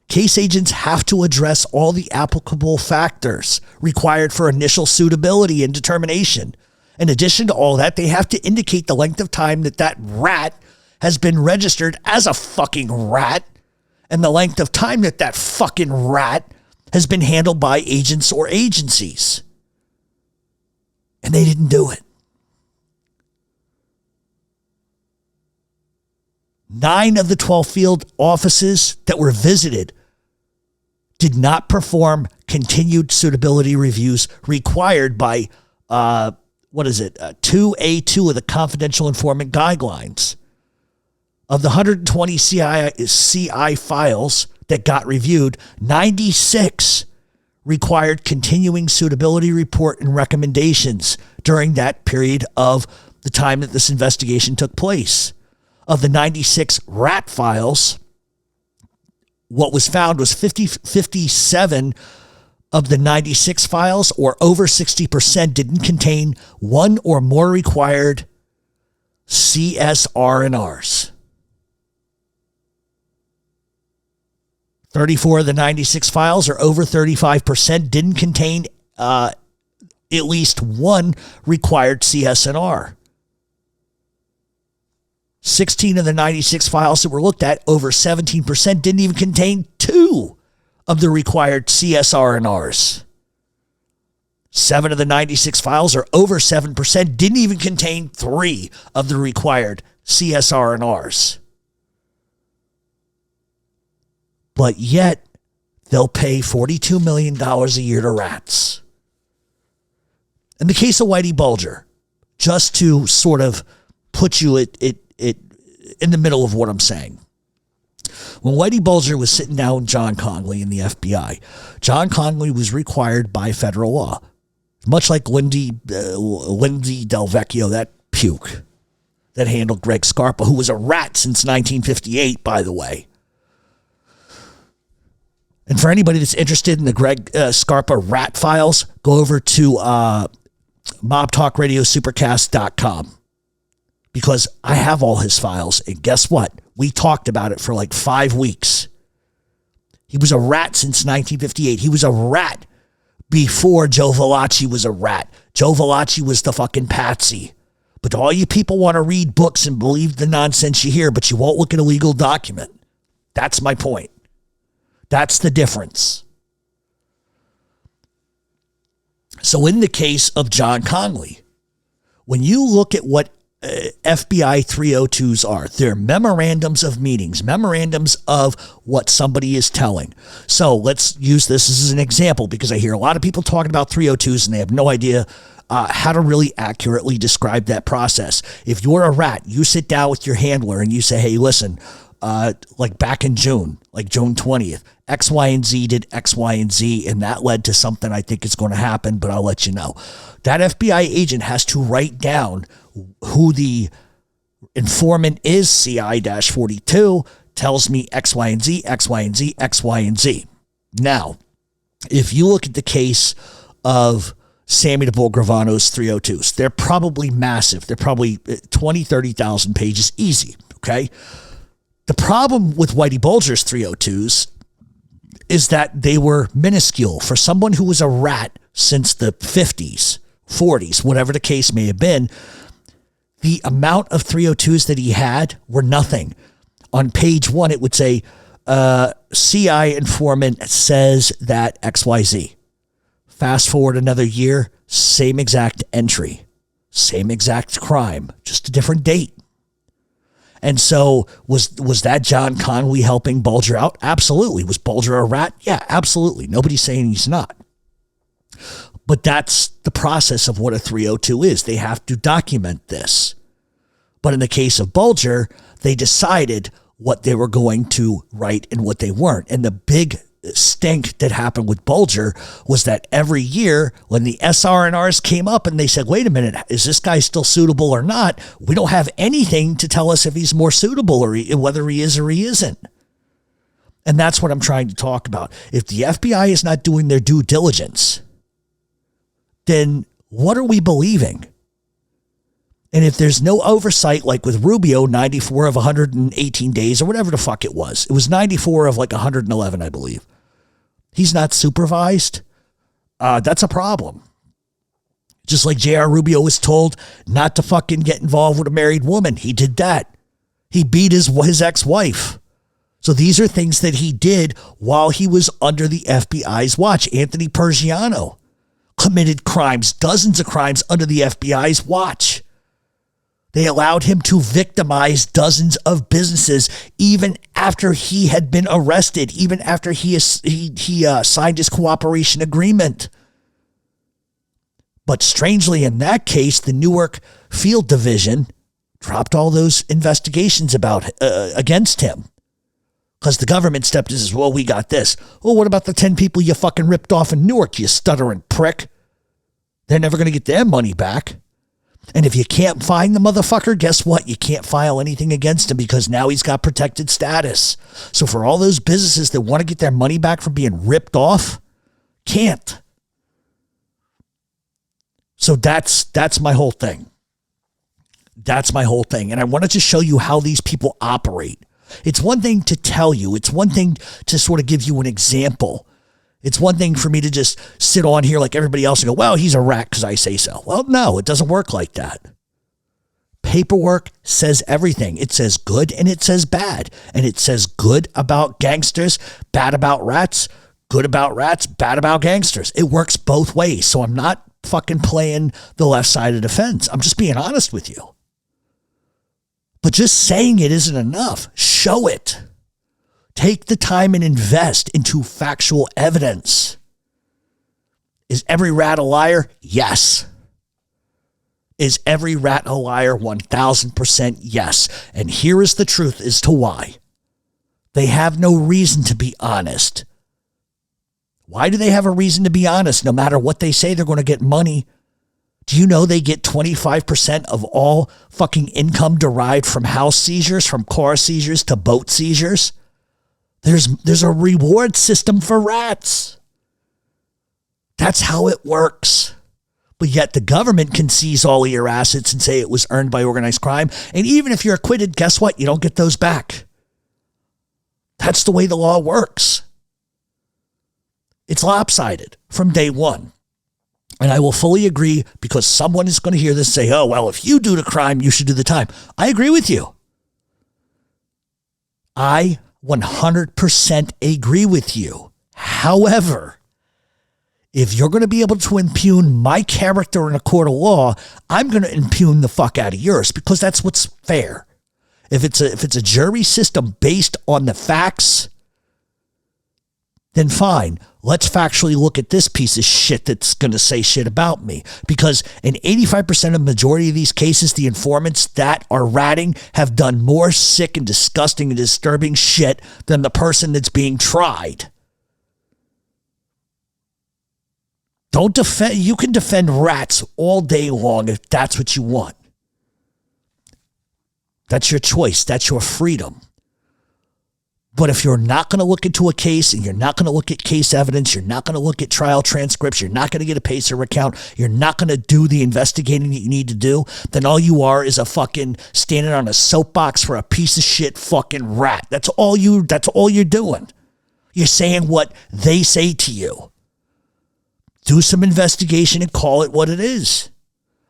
Case agents have to address all the applicable factors required for initial suitability and determination. In addition to all that, they have to indicate the length of time that rat has been registered as a fucking rat and the length of time that fucking rat has been handled by agents or agencies. And they didn't do it. 9 of the 12 field offices that were visited did not perform continued suitability reviews required by 2A2 of the confidential informant guidelines. Of the 120 CI files that got reviewed, 96 required continuing suitability report and recommendations during that period of the time that this investigation took place. Of the 96 rat files, what was found was 57 of the 96 files, or over 60%, didn't contain one or more required CSR&Rs. 34 of the 96 files, or over 35%, didn't contain at least one required CSR. 16 of the 96 files that were looked at, over 17%, didn't even contain 2 of the required CSR&Rs. 7 of the 96 files, or over 7%, didn't even contain 3 of the required CSR&Rs. But yet, they'll pay $42 million a year to rats. In the case of Whitey Bulger, just to sort of put you in the middle of what I'm saying. When Whitey Bulger was sitting down with John Conley in the FBI, John Conley was required by federal law, much like Lindy Del Vecchio, that puke that handled Greg Scarpa, who was a rat since 1958, by the way. And for anybody that's interested in the Greg Scarpa rat files, go over to mobtalkradiosupercast.com. Because I have all his files, and guess what? We talked about it for like 5 weeks. He was a rat since 1958. He was a rat before Joe Valachi was a rat. Joe Valachi was the fucking patsy. But all you people want to read books and believe the nonsense you hear, but you won't look at a legal document. That's my point. That's the difference. So in the case of John Conley, when you look at what FBI 302s are, they're memorandums of meetings, memorandums of what somebody is telling. So let's use this as an example, because I hear a lot of people talking about 302s and they have no idea how to really accurately describe that process. If you're a rat, you sit down with your handler and you say, hey, listen, like back in June, like June 20th, X, Y, and Z did X, Y, and Z, and that led to something I think is going to happen, but I'll let you know. That FBI agent has to write down who the informant is, CI-42, tells me X, Y, and Z, X, Y, and Z, X, Y, and Z. Now, if you look at the case of Sammy the Bull Gravano's 302s, they're probably massive. They're probably 20, 30,000 pages, easy, okay? The problem with Whitey Bulger's 302s is that they were minuscule. For someone who was a rat since the 50s, 40s, whatever the case may have been, the amount of 302s that he had were nothing. On page 1, it would say, CI informant says that XYZ. Fast forward another year, same exact entry, same exact crime, just a different date. And so was that John Conley helping Bulger out? Absolutely. Was Bulger a rat? Yeah, absolutely. Nobody's saying he's not. But that's the process of what a 302 is. They have to document this. But in the case of Bulger, they decided what they were going to write and what they weren't. And the big stink that happened with Bulger was that every year when the SR&Rs came up and they said, wait a minute, is this guy still suitable or not? We don't have anything to tell us if he's more suitable or whether he is or he isn't. And that's what I'm trying to talk about. If the FBI is not doing their due diligence, then what are we believing? And if there's no oversight, like with Rubio, 94 of 118 days or whatever the fuck it was 94 of like 111, I believe. He's not supervised. That's a problem. Just like J.R. Rubio was told not to fucking get involved with a married woman. He did that. He beat his ex-wife. So these are things that he did while he was under the FBI's watch. Anthony Pergiano committed crimes, dozens of crimes under the FBI's watch. They allowed him to victimize dozens of businesses even after he had been arrested, even after he signed his cooperation agreement. But strangely, in that case, the Newark Field Division dropped all those investigations against him. Because the government stepped in and says, well, we got this. Well, what about the 10 people you fucking ripped off in Newark, you stuttering prick? They're never going to get their money back. And if you can't find the motherfucker, guess what? You can't file anything against him because now he's got protected status. So for all those businesses that want to get their money back from being ripped off, can't. So that's my whole thing. That's my whole thing. And I wanted to show you how these people operate. It's one thing to tell you. It's one thing to sort of give you an example. It's one thing for me to just sit on here like everybody else and go, well, he's a rat because I say so. Well, no, it doesn't work like that. Paperwork says everything. It says good and it says bad. And it says good about gangsters, bad about rats, good about rats, bad about gangsters. It works both ways. So I'm not fucking playing the left side of the fence. I'm just being honest with you. But just saying it isn't enough. Show it. Take the time and invest into factual evidence. Is every rat a liar? Yes. Is every rat a liar? 1,000% yes. And here is the truth as to why. They have no reason to be honest. Why do they have a reason to be honest? No matter what they say, they're going to get money. Do you know they get 25% of all fucking income derived from house seizures, from car seizures to boat seizures? There's a reward system for rats. That's how it works. But yet the government can seize all of your assets and say it was earned by organized crime. And even if you're acquitted, guess what? You don't get those back. That's the way the law works. It's lopsided from day one. And I will fully agree because someone is going to hear this and say, oh, well, if you do the crime, you should do the time. I agree with you. I 100% agree with you. However, if you're going to be able to impugn my character in a court of law, I'm going to impugn the fuck out of yours because that's what's fair. If it's a jury system based on the facts, then fine. Let's factually look at this piece of shit that's going to say shit about me. Because in 85% of the majority of these cases, the informants that are ratting have done more sick and disgusting and disturbing shit than the person that's being tried. Don't defend. You can defend rats all day long if that's what you want. That's your choice. That's your freedom. But if you're not going to look into a case and you're not going to look at case evidence, you're not going to look at trial transcripts, you're not going to get a pacer account, you're not going to do the investigating that you need to do, then all you are is a fucking standing on a soapbox for a piece of shit fucking rat. That's all you're doing. You're saying what they say to you. Do some investigation and call it what it is.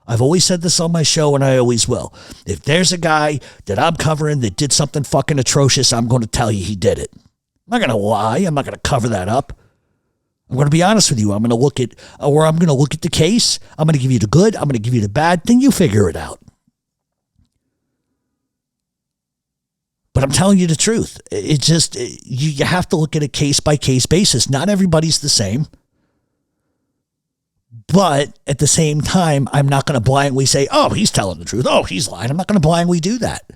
I've always said this on my show and I always will. If there's a guy that I'm covering that did something fucking atrocious, I'm going to tell you he did it. I'm not going to lie. I'm not going to cover that up. I'm going to be honest with you. I'm going to look at the case. I'm going to give you the good. I'm going to give you the bad. Then you figure it out. But I'm telling you the truth. It's just, you have to look at a case by case basis. Not everybody's the same. But at the same time, I'm not going to blindly say, oh, he's telling the truth. Oh, he's lying. I'm not going to blindly do that.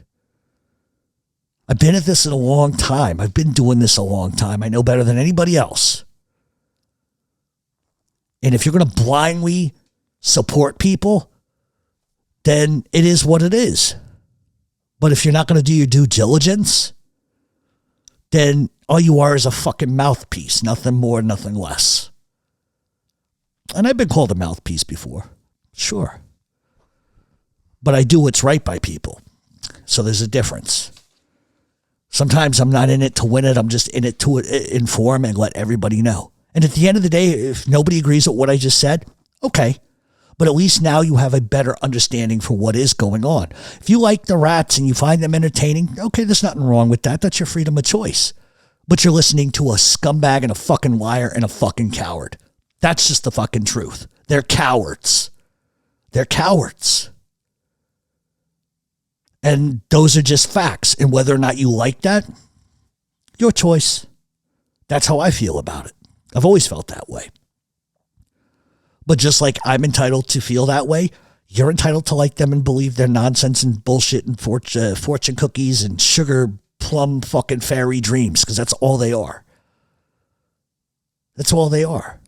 I've been at this in a long time. I've been doing this a long time. I know better than anybody else. And if you're going to blindly support people, then it is what it is. But if you're not going to do your due diligence, then all you are is a fucking mouthpiece. Nothing more, nothing less. And I've been called a mouthpiece before. Sure. But I do what's right by people. So there's a difference. Sometimes I'm not in it to win it. I'm just in it to inform and let everybody know. And at the end of the day, if nobody agrees with what I just said, okay. But at least now you have a better understanding for what is going on. If you like the rats and you find them entertaining, okay, there's nothing wrong with that. That's your freedom of choice. But you're listening to a scumbag and a fucking liar and a fucking coward. That's just the fucking truth. They're cowards. They're cowards. And those are just facts. And whether or not you like that, your choice. That's how I feel about it. I've always felt that way. But just like I'm entitled to feel that way, you're entitled to like them and believe their nonsense and bullshit and fortune cookies and sugar plum fucking fairy dreams, because that's all they are. That's all they are.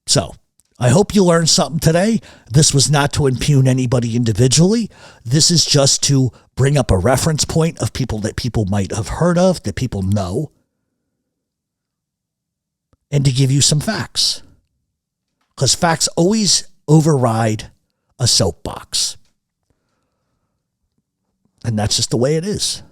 So, I hope you learned something today. This was not to impugn anybody individually. This is just to bring up a reference point of people that people might have heard of, that people know, and to give you some facts. Because facts always override a soapbox. And that's just the way it is.